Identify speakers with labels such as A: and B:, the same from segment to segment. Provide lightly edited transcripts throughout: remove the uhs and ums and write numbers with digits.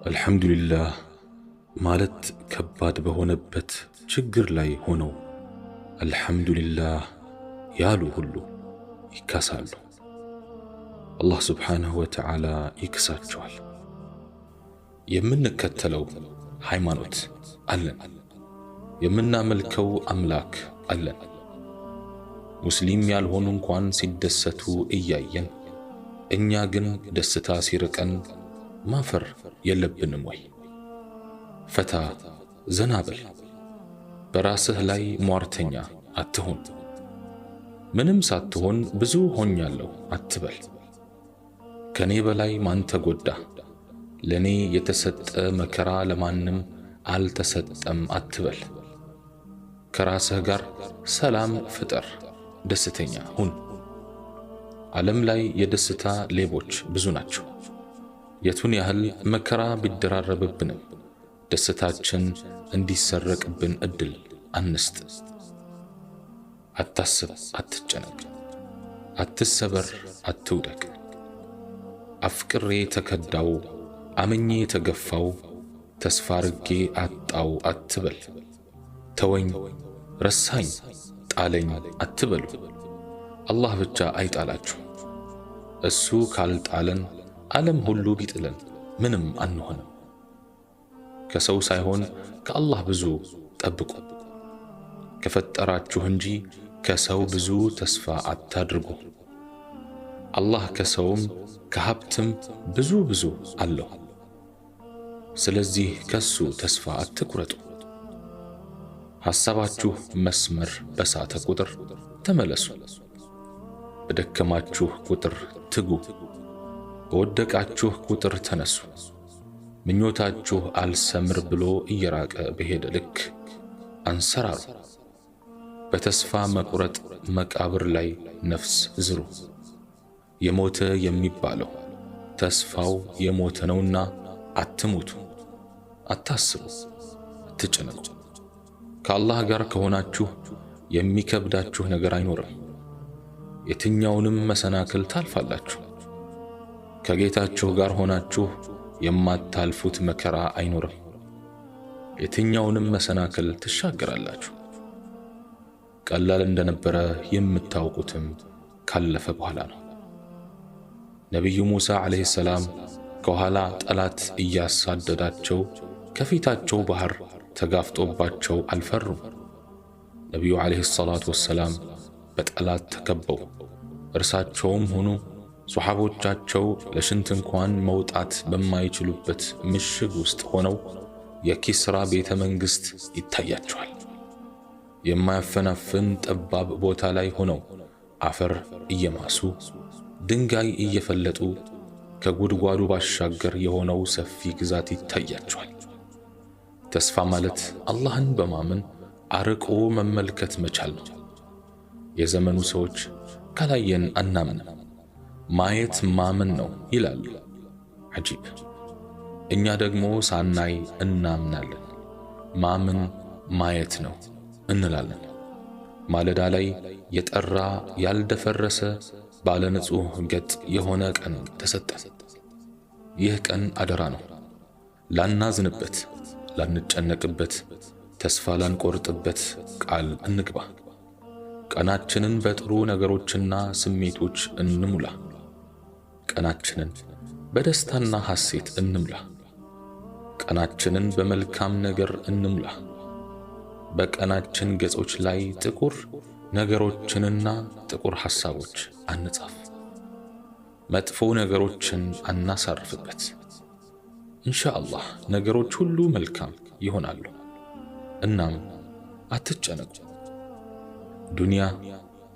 A: አልሐምዱሊላህ ማለት ከባድ በሆነበት ችግር ላይ ሆነው አልሐምዱሊላህ ያሉ ሁሉ ይካሳሉ። አላህ ስብሓንሁ ወተዓላ ይክሳቸዋል። የምንከተለው ሃይማኖት አለን፣ የምናመልከው አምላክ አለን። ሙስሊም ያልሆኑ እንኳን ሲደሰቱ እያየን እኛ ግን ደስታ ሲርቀን ማፈር የለብንም ወይ? ፈታ ዘና በል፣ በራስህ ላይ ሟርተኛ አትሁን። ምንም ሳትሆን ብዙ ሆኛለሁ አትበል። ከኔ በላይ ማን ተጎዳ? ለኔ የተሰጠ መከራ ለማንም አልተሰጠም አትበል። ከራስህ ጋር ሰላም ፍጠር፣ ደስተኛ ሁን። ዓለም ላይ የደስታ ሌቦች ብዙ ናቸው። የቱን ያህል መከራ ቢደራረብብንም ደስታችን እንዲሰረቅብን እድል አንስጥ። አታስብ፣ አትጨነቅ፣ አትሰበር፣ አትውደቅ። አፍቅሬ ተከዳው፣ አምኜ ተገፋው፣ ተስፋ አርጌ አጣው አትበል። ተወኝ፣ ረሳኝ፣ ጣለኝ አትበሉ። አላህ ብቻ አይጣላችሁ። እሱ ካልጣለን ዓለም ሁሉ ቢጥለን ምንም አንሆንም። ከሰው ሳይሆን ከአላህ ብዙ ጠብቁ። ከፈጠራችሁ እንጂ ከሰው ብዙ ተስፋ አታድርጉ። አላህ ከሰውም ከሀብትም ብዙ አለው። ስለዚህ ከሱ ተስፋ አትቁረጡ። ሐሳባችሁ መስመር በሳተ ቁጥር ተመለሱ። በደከማችሁ ቁጥር ትጉ። በወደቃችሁ ቁጥር ተነሱ። ምኞታችሁ አልሰምር ብሎ እየራቀ በሄደ ልክ አንሰራሩ። በተስፋ መቁረጥ መቃብር ላይ ነፍስ ዝሩ። የሞተ የሚባለው ተስፋው የሞተ ነውና አትሙቱ፣ አታስቡ፣ አትጨነቁ። ከአላህ ጋር ከሆናችሁ የሚከብዳችሁ ነገር አይኖርም። የትኛውንም መሰናክል ታልፋላችሁ። ከጌታችሁ ጋር ሆናችሁ የማታልፉት መከራ አይኖርም። የትኛውንም መሰናክል ትሻገራላችሁ። ቀላል እንደነበረ የምታውቁትም ካለፈ በኋላ ነው። ነቢዩ ሙሳ ዓለይሂ ሰላም ከኋላ ጠላት እያሳደዳቸው ከፊታቸው ባህር ተጋፍጦባቸው አልፈሩም። ነቢዩ ዓለይሂ ሰላቱ ወሰላም በጠላት ተከበው እርሳቸውም ሆኑ ሱሐቦቻቸው ለሽንት እንኳን መውጣት በማይችሉበት ምሽግ ውስጥ ሆነው የኪስራ ቤተ መንግሥት ይታያቸዋል። የማያፈናፍን ጠባብ ቦታ ላይ ሆነው አፈር እየማሱ ድንጋይ እየፈለጡ ከጉድጓዱ ባሻገር የሆነው ሰፊ ግዛት ይታያቸዋል። ተስፋ ማለት አላህን በማመን አርቆ መመልከት መቻል ነው። የዘመኑ ሰዎች ካላየን አናምንም፣ ማየት ማመን ነው ይላሉ። አጂብ! እኛ ደግሞ ሳናይ እናምናለን። ማመን ማየት ነው እንላለን። ማለዳ ላይ የጠራ ያልደፈረሰ ባለ ንጹሕ ገጽ የሆነ ቀን ተሰጠን። ይህ ቀን አደራ ነው። ላናዝንበት፣ ላንጨነቅበት፣ ተስፋ ላንቆርጥበት ቃል እንግባ። ቀናችንን በጥሩ ነገሮችና ስሜቶች እንሙላ። ቀናችንን በደስታና ሐሴት እንሙላ። ቀናችንን በመልካም ነገር እንሙላ። በቀናችን ገጾች ላይ ጥቁር ነገሮችንና ጥቁር ሐሳቦች አንጻፍ። መጥፎ ነገሮችን አናሳርፍበት። ኢንሻአላህ ነገሮች ሁሉ መልካም ይሆናሉ። እናም አትጨነቁ። ዱንያ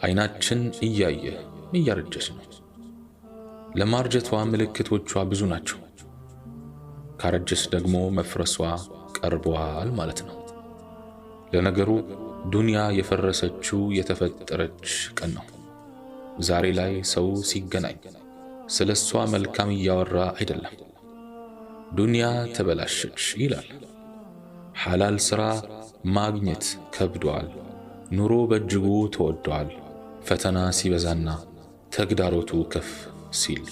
A: አይናችን እያየ እያረጀች ነው። ለማርጀቷ ምልክቶቿ ብዙ ናቸው። ካረጀች ደግሞ መፍረሷ ቀርቧል ማለት ነው። ለነገሩ ዱንያ የፈረሰችው የተፈጠረች ቀን ነው። ዛሬ ላይ ሰው ሲገናኝ ስለሷ መልካም እያወራ አይደለም። ዱንያ ተበላሸች ይላል። ሐላል ሥራ ማግኘት ከብዷል። ኑሮ በእጅጉ ተወዷል። ፈተና ሲበዛና ተግዳሮቱ ከፍ ሲል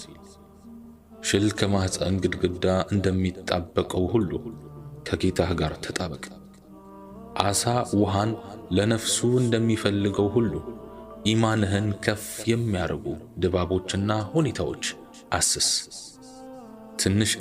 A: ሽል ከማህፀን ግድግዳ እንደሚጣበቀው ሁሉ ከጌታህ ጋር ተጣበቅ። ዓሣ ውሃን ለነፍሱ እንደሚፈልገው ሁሉ ኢማንህን ከፍ የሚያደርጉ ድባቦችና ሁኔታዎች አስስ። ትንሽ